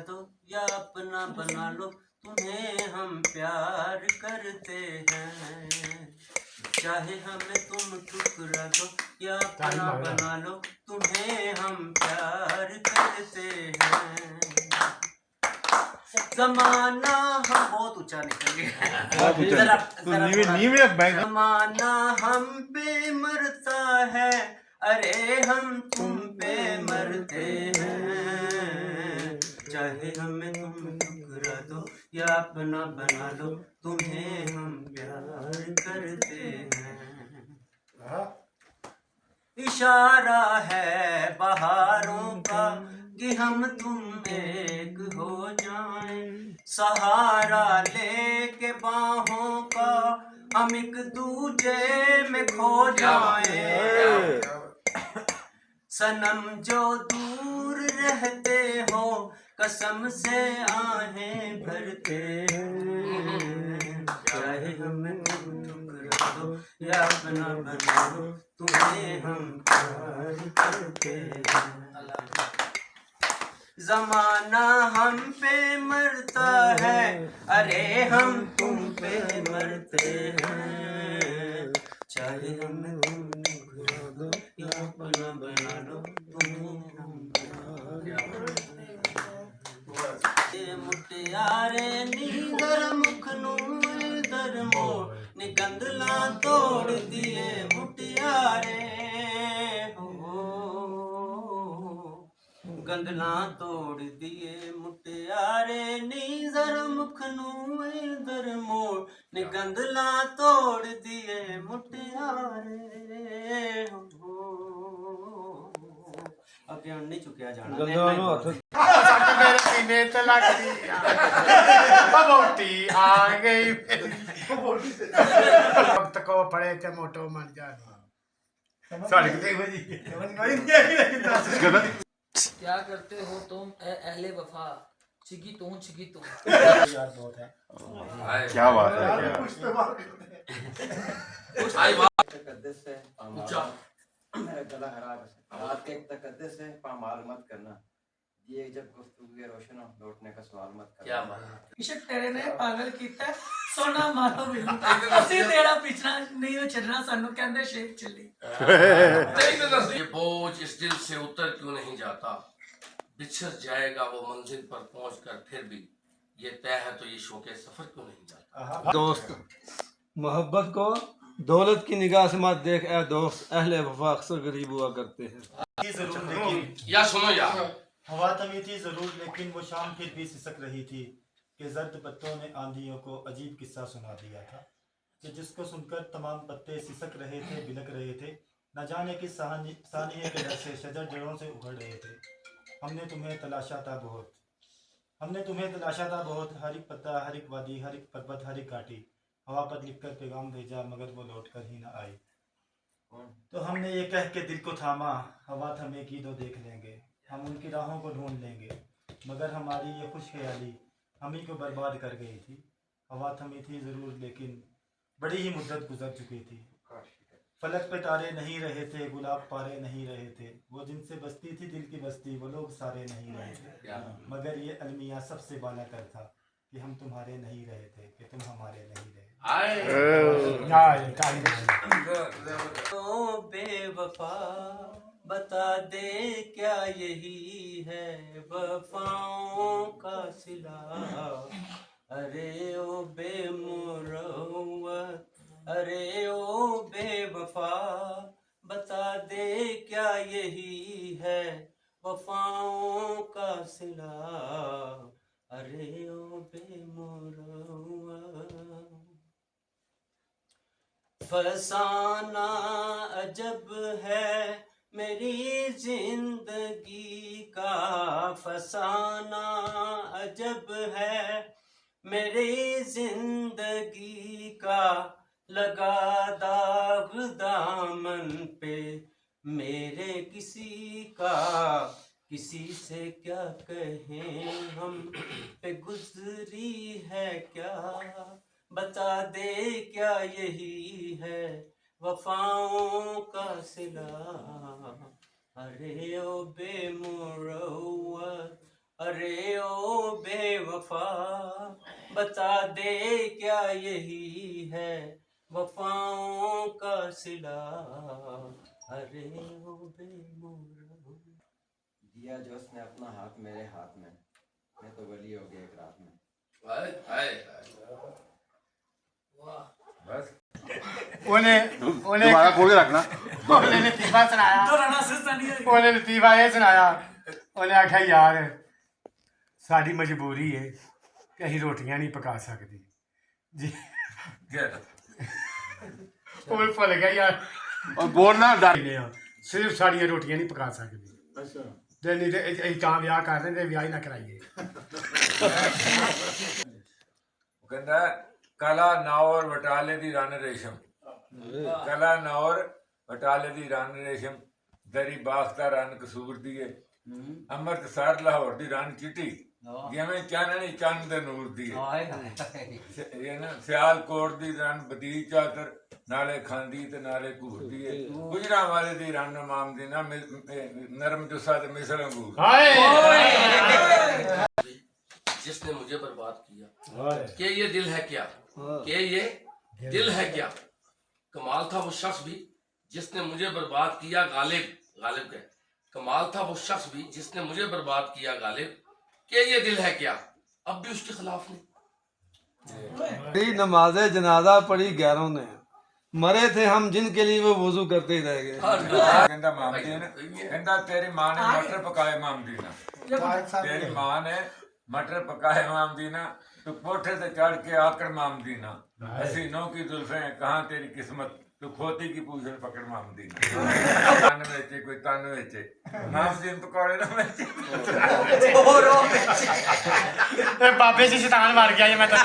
दो या अपना बना लो, तुम्हें हम प्यार करते हैं। चाहे हमें तुम ठुकरा दो या अपना बना लो, तुम्हें हम प्यार करते हैं। जमाना हम बहुत ऊंचा निकल गया। जमाना हम पे मरता है, अरे हम तुम पे मरते हैं। चाहे हमें तुम ठुकरा दो या अपना बना लो, तुम्हें हम प्यार करते हैं। इशारा है बहारों का कि हम तुम एक हो जाएं, सहारा लेके बाहों का हम एक दूजे में खो जाएं। सनम जो दूर रहते हो कसम से आहें भरते हैं। चाहे हमें तुम ठुकरा दो या अपना बना लो, तुम्हें हम प्यार करते हैं। जमाना हम पे मरता है, अरे हम तुम पे मरते हैं। चाहे हमें तुम ठुकरा दो या अपना बना लो, तुम्हें हम प्यार करते हैं। मुटियारे नीदर मुख नूदर मोर निगंदला तोड़ दिए मुटियारे हो, गंदला तोड़ दिए मुटियारे नीजर मुख नूदर मोर निगंदला तोड़ दिए मुटियारे हो। अगे नहीं चुकिया जाना मेरे सीने ते लग गई बोटी आ गई वक्त को पड़े ते मोटो मन जाने साढ़े देखो जी क्या करते हो तुम अहले वफा, चिगी तू यार बहुत है क्या बात है तकद्दुस से मेरा गला खराब है। रात के एक तकद्दुस से पामाल मत करना, ये जब गुफ्तगू रोशन हो लौटने का सवाल मत करना। क्या बात इशक तेरे ने पागल कीता सोना मारो बिनु ਅਸੀਂ तेरा पीछा नहीं हो चलना सानू कहंदे शेख चली। ये बोझ इस दिल से उतर क्यों नहीं जाता, बिछड़ जाएगा वो मंजिल पर पहुंचकर, फिर भी ये तय है तो ये शौके सफर क्यों नहीं जाता। दोस्त मोहब्बत को दौलत की निगाह से मत देख ऐ दोस्त, अहले वफा अक्सर गरीब हुआ करते हैं। जरूर लेकिन या सुनो यार, हवा थमी थी जरूर लेकिन वो शाम फिर भी सिसक रही थी कि जर्द पत्तों ने आंधियों को अजीब किस्सा सुना दिया था कि जिसको सुनकर तमाम पत्ते सिसक रहे थे, बिलक रहे थे। न जाने किस सानिये के डर से शजर जड़ों से उखड़ रहे थे। हमने तुम्हें तलाशा था बहुत, हमने तुम्हें तलाशा था बहुत, हर एक पत्ता, हर एक वादी, हर एक पर्वत, हर एक घाटी। हवा पर लिखकर पैगाम भेजा मगर वो लौट कर ही न आई। तो हमने ये कह के दिल को थामा, हवा थमेगी तो देख लेंगे, हम उनकी राहों को ढूंढ लेंगे। मगर हमारी ये खुश ख्याली हम ही को बर्बाद कर गई थी। हवा थमी थी ज़रूर लेकिन बड़ी ही मुद्दत गुजर चुकी थी। फलक पे तारे नहीं रहे थे, गुलाब पारे नहीं रहे थे, वो जिनसे बसती थी दिल की बस्ती वो लोग सारे नहीं रहे थे। मगर ये अलमिया सबसे बाला कर था कि हम तुम्हारे नहीं रहे थे, कि तुम हमारे नहीं रहे। ओ बेवफा बता दे क्या यही है वफाओं का सिला, अरे ओ बेमुरव्वत, अरे ओ बेवफा बता दे क्या यही है वफाओं का सिला, अरे ओ बेमुरव्वत। फसाना अजब है मेरी जिंदगी का, फसाना अजब है मेरी जिंदगी का, लगा दाग दामन पे मेरे किसी का, किसी से क्या कहें हम पे गुजरी है क्या, बता दे क्या यही है वफाओं का सिला, अरे ओ बेमुरव्वत, अरे ओ बेवफा बता दे क्या यही है वफाओं का सिला, अरे ओ बेमोरा। दिया जो उसने अपना हाथ मेरे हाथ में, मैं तो वली हो गया एक रात में। हाय हाय हाय। बस उन्हें तुम्हारा खोल के रखना। उन्हें लतीफा सुनाया, तो राणा सिस्टर नहीं है उन्हें लतीफा ये सुनाया, उन्हें आख्या यार साड़ी मजबूरी है कि असीं रोटियां नहीं पका सकते जी। वो भुल गया यार, और बोलना डर। ने सिर्फ साड़ियां रोटियां नहीं पका सकते ते नहीं ते असीं तां विआह कर लेंदे, विआह ही ना कराइए। कहता कला नावर वटाले दी रन रेशम, कला नावर वटाले दी रन रेशम, दरी बाख्ता रन कसूर दिए, अमृतसर लाहौर दी रन चिटी, जिवें चाननी चंद दे नूर दिए। ये ना सियालकोट दी रन बदी चादर, नाले खांदी ते नाले घूरदी है, गुजरा वाले दी रन माम दी ना नरम जुस्सा ते मिसल अंगूर। जिसने मुझे बर्बाद किया कि ये दिल है क्या, कि ये दिल है क्या। कमाल था वो शख्स भी जिसने मुझे बर्बाद किया गालिब, गालिब के कमाल था वो शख्स भी जिसने मुझे बर्बाद किया गालिब, कि ये दिल है क्या अब भी उसके खिलाफ नहीं। नमाज़े जनाजा पढ़ी गैरों ने, मरे थे हम जिनके लिए वो वुजू करते ही रह गए। कहता मामदीन, कहता तेरी माँ ने मटर पकाए मामदीना, तेरी माँ ने मटर पकाए मामदीना, तू कोठे से चढ़ के आकर मामदीना, हसीनों की जुल्फे कहाँ तेरी किस्मत, तू खोती की पूछन पकड़ मामदीना। तन बेचे कोई तन बेचे, मामदीन पकौड़े ना बेचे। बाबे से शैतान मार गया ये मैं तो